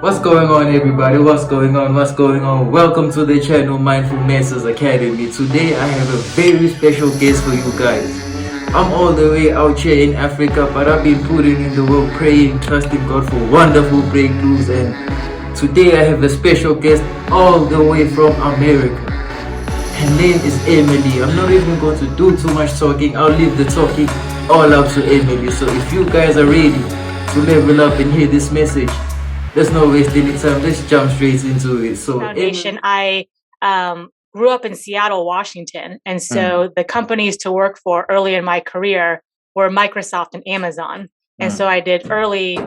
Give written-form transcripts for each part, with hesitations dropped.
What's going on, everybody? What's going on? What's going on? Welcome to the channel Mindful Masters Academy. Today, I have a very special guest for you guys. I'm all the way out here in Africa, but I've been putting in the work, praying, trusting God for wonderful breakthroughs. And today, I have a special guest all the way from America. Her name is Emily. I'm not even going to do too much talking. I'll leave the talking all up to Emily. So if you guys are ready to level up and hear this message, let's not waste any time. Let's jump straight into it. So, Foundation. I grew up in Seattle, Washington. And so the companies to work for early in my career were Microsoft and Amazon. And so I did early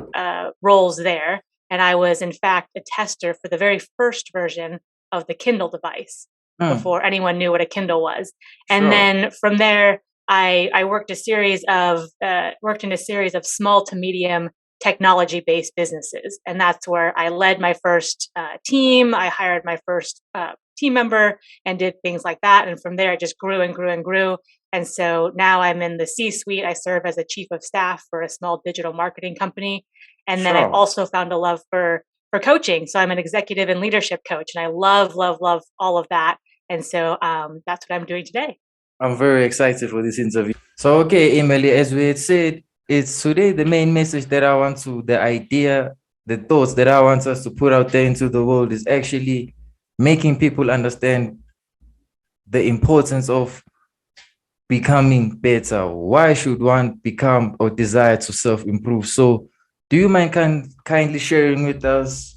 roles there. And I was, in fact, a tester for the very first version of the Kindle device before anyone knew what a Kindle was. And then from there, I worked in a series of small to medium technology-based businesses, and that's where I led my first team. I hired my first team member and did things like that. And from there, it just grew and grew and grew. And so now I'm in the C-suite. I serve as a chief of staff for a small digital marketing company, and then I've also found a love for coaching. So I'm an executive and leadership coach, and I love all of that. And so that's what I'm doing today. I'm very excited for this interview. So, okay, Emily, as we had said, it's today the main message that I want to, the idea, the thoughts that I want us to put out there into the world is actually making people understand the importance of becoming better. Why should one become or desire to self-improve? So, do you mind kindly sharing with us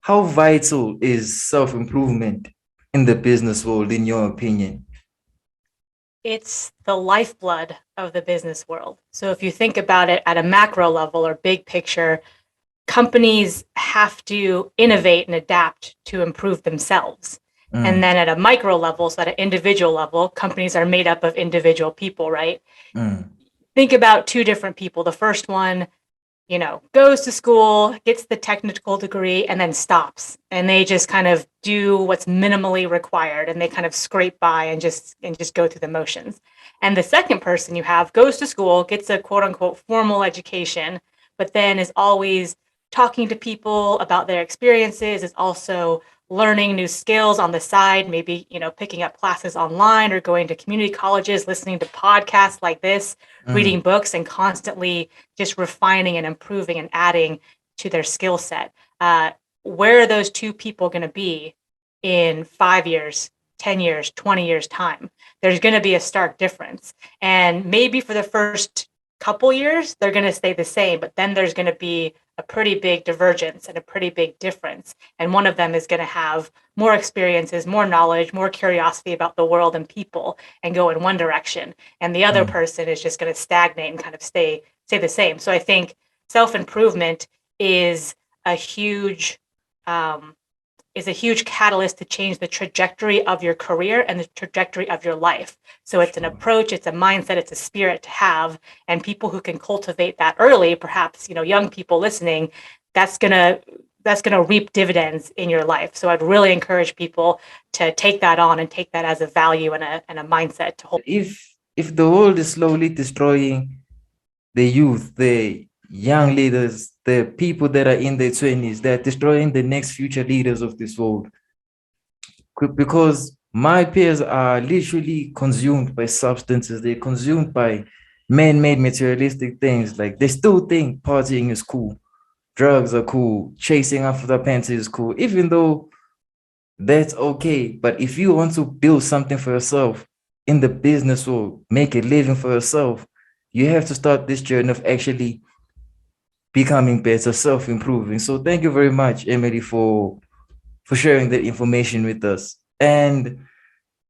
how vital is self-improvement in the business world, in your opinion? It's the lifeblood of the business world. So if you think about it at a macro level or big picture, companies have to innovate and adapt to improve themselves. And then at a micro level, so at an individual level, companies are made up of individual people, right? Think about two different people. The first one, goes to school, gets the technical degree, and then stops. And they just kind of do what's minimally required, and they kind of scrape by and just go through the motions. And the second person you have goes to school, gets a quote unquote formal education, but then is always talking to people about their experiences, is also learning new skills on the side, maybe, picking up classes online or going to community colleges, listening to podcasts like this, reading books, and constantly just refining and improving and adding to their skill set. Where are those two people going to be in 5 years, 10 years, 20 years time? There's going to be a stark difference. And maybe for the first couple years, they're going to stay the same, but then there's going to be a pretty big divergence and a pretty big difference. And one of them is going to have more experiences, more knowledge, more curiosity about the world and people and go in one direction. And the other person is just going to stagnate and kind of stay the same. So I think self-improvement is a huge catalyst to change the trajectory of your career and the trajectory of your life. So it's an approach, it's a mindset, it's a spirit to have. And people who can cultivate that early, perhaps, young people listening, that's gonna reap dividends in your life. So I'd really encourage people to take that on and take that as a value and a mindset to hold. If the world is slowly destroying the youth, the young leaders, the people that are in their 20s, they're destroying the next future leaders of this world. Because my peers are literally consumed by substances, they're consumed by man-made materialistic things. Like they still think partying is cool, drugs are cool, chasing after the panties is cool, even though that's okay. But if you want to build something for yourself in the business world, make a living for yourself, you have to start this journey of actually becoming better, self-improving. So thank you very much, Emily, for sharing that information with us. And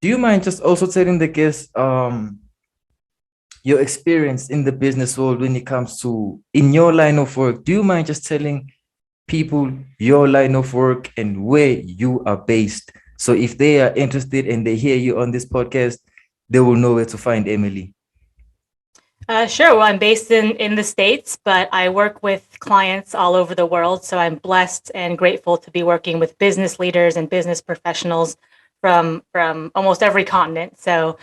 do you mind just also telling the guests your experience in the business world when it comes to in your line of work? Do you mind just telling people your line of work and where you are based? So if they are interested and they hear you on this podcast, they will know where to find Emily. Sure. Well, I'm based in the States, but I work with clients all over the world. So I'm blessed and grateful to be working with business leaders and business professionals from almost every continent. So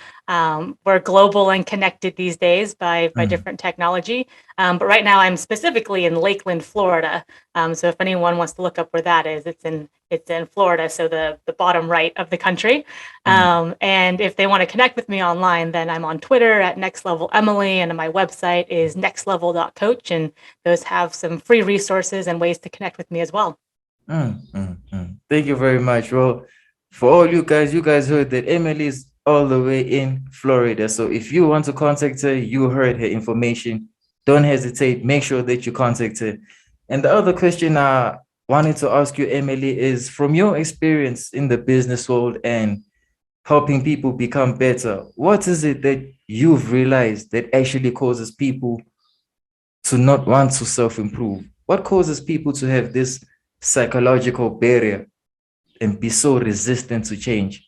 we're global and connected these days by different technology. But right now, I'm specifically in Lakeland, Florida. So if anyone wants to look up where that is, it's in Florida, so the bottom right of the country. And if they want to connect with me online, then I'm on Twitter at Next Level Emily, and my website is nextlevel.coach, and those have some free resources and ways to connect with me as well. Thank you very much. Well, for all you guys heard that Emily is all the way in Florida. So if you want to contact her, you heard her information. Don't hesitate. Make sure that you contact her. And the other question I wanted to ask you, Emily, is from your experience in the business world and helping people become better, what is it that you've realized that actually causes people to not want to self-improve? What causes people to have this psychological barrier and be so resistant to change?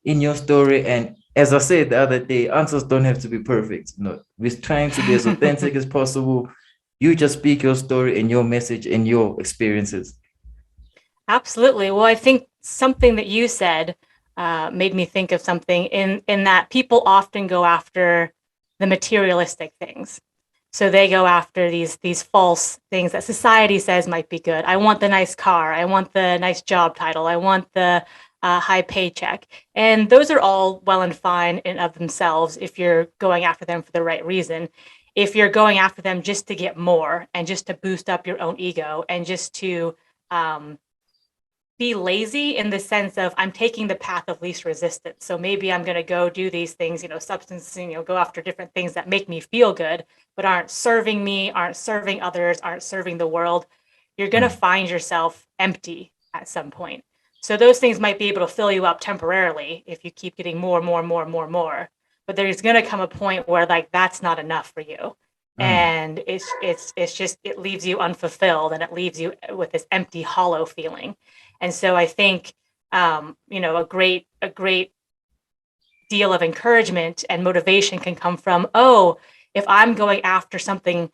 In your story, and as I said the other day, answers don't have to be perfect. No, we're trying to be as authentic as possible. You just speak your story and your message and your experiences. Absolutely. Well, I think something that you said made me think of something in that people often go after the materialistic things. So they go after these false things that society says might be good. I want the nice car. I want the nice job title. I want the high paycheck. And those are all well and fine in of themselves if you're going after them for the right reason. If you're going after them just to get more and just to boost up your own ego and just to be lazy in the sense of I'm taking the path of least resistance. So maybe I'm going to go do these things, substance, go after different things that make me feel good, but aren't serving me, aren't serving others, aren't serving the world. You're going to find yourself empty at some point. So those things might be able to fill you up temporarily if you keep getting more. But there's going to come a point where that's not enough for you. And it's just, it leaves you unfulfilled and it leaves you with this empty, hollow feeling. And so I think, a great deal of encouragement and motivation can come from, if I'm going after something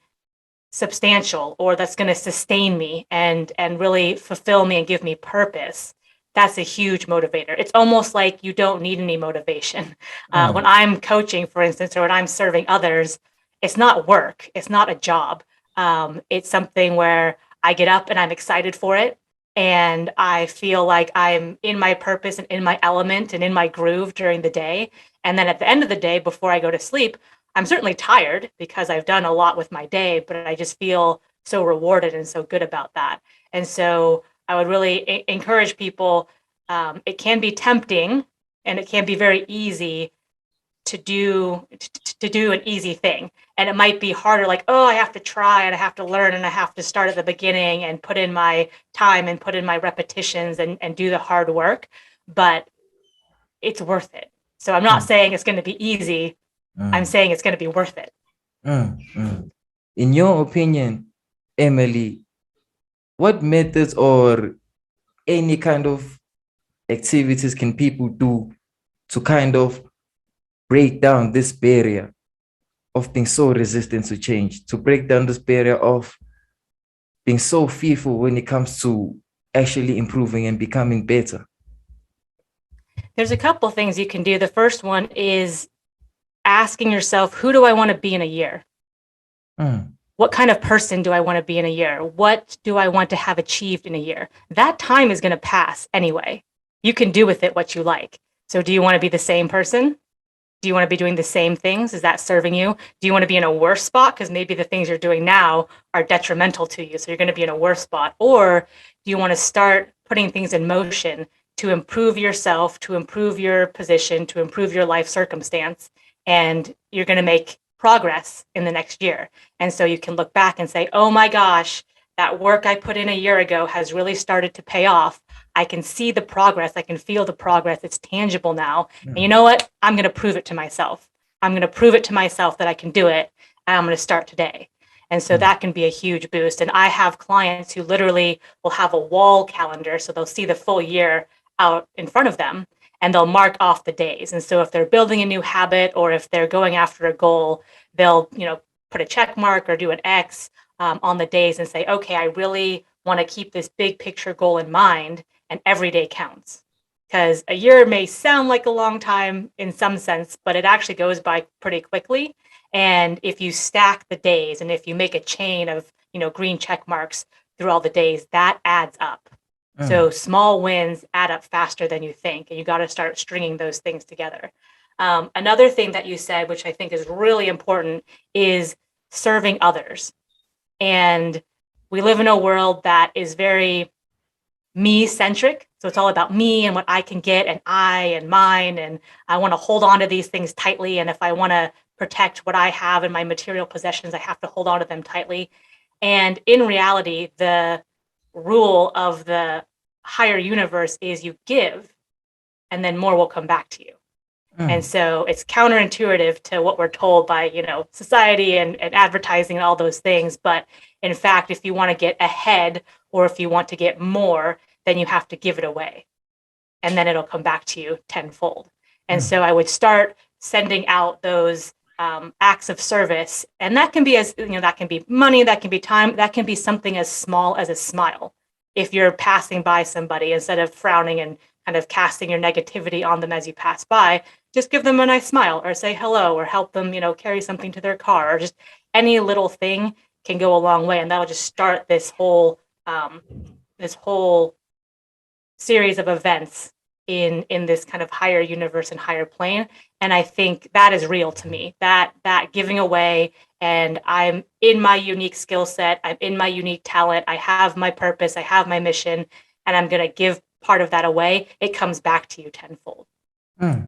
substantial or that's going to sustain me and really fulfill me and give me purpose, that's a huge motivator. It's almost like you don't need any motivation. When I'm coaching, for instance, or when I'm serving others, it's not work. It's not a job. It's something where I get up and I'm excited for it. And I feel like I'm in my purpose and in my element and in my groove during the day. And then at the end of the day, before I go to sleep, I'm certainly tired because I've done a lot with my day, but I just feel so rewarded and so good about that. And so I would really encourage people. It can be tempting and it can be very easy to do an easy thing. And it might be harder, I have to try and I have to learn and I have to start at the beginning and put in my time and put in my repetitions and do the hard work, but it's worth it. So I'm not saying it's going to be easy. I'm saying it's going to be worth it. In your opinion, Emily, what methods or any kind of activities can people do to kind of break down this barrier of being so resistant to change, to break down this barrier of being so fearful when it comes to actually improving and becoming better? There's a couple things you can do. The first one is asking yourself, who do I want to be in a year? What kind of person do I want to be in a year? What do I want to have achieved in a year? That time is going to pass anyway. You can do with it what you like. So do you want to be the same person? Do you want to be doing the same things? Is that serving you? Do you want to be in a worse spot? Because maybe the things you're doing now are detrimental to you. So you're going to be in a worse spot. Or do you want to start putting things in motion to improve yourself, to improve your position, to improve your life circumstance? And you're going to make progress in the next year. And so you can look back and say, oh my gosh, that work I put in a year ago has really started to pay off. I can see the progress. I can feel the progress. It's tangible now. And you know what? I'm going to prove it to myself. I'm going to prove it to myself that I can do it. And I'm going to start today. And so that can be a huge boost. And I have clients who literally will have a wall calendar. So they'll see the full year out in front of them and they'll mark off the days. And so if they're building a new habit or if they're going after a goal, they'll, put a check mark or do an X on the days and say, okay, I really want to keep this big picture goal in mind. And every day counts because a year may sound like a long time in some sense, but it actually goes by pretty quickly. And if you stack the days and if you make a chain of, green check marks through all the days, that adds up. So small wins add up faster than you think, and you got to start stringing those things together. Another thing that you said, which I think is really important, is serving others. And we live in a world that is very me centric. So it's all about me and what I can get and I and mine. And I want to hold on to these things tightly. And if I want to protect what I have in my material possessions, I have to hold on to them tightly. And in reality, the rule of the higher universe is you give and then more will come back to you. And so it's counterintuitive to what we're told by, society and advertising and all those things. But in fact, if you want to get ahead or if you want to get more, then you have to give it away. And then it'll come back to you tenfold. And so I would start sending out those acts of service. And that can be that can be money, that can be time, that can be something as small as a smile. If you're passing by somebody, instead of frowning and kind of casting your negativity on them as you pass by, just give them a nice smile or say hello or help them, carry something to their car, or just any little thing can go a long way. And that'll just start this whole series of events in this kind of higher universe and higher plane. And I think that is real to me, that giving away, and I'm in my unique skill set, I'm in my unique talent, I have my purpose, I have my mission, and I'm going to give part of that away. It comes back to you tenfold.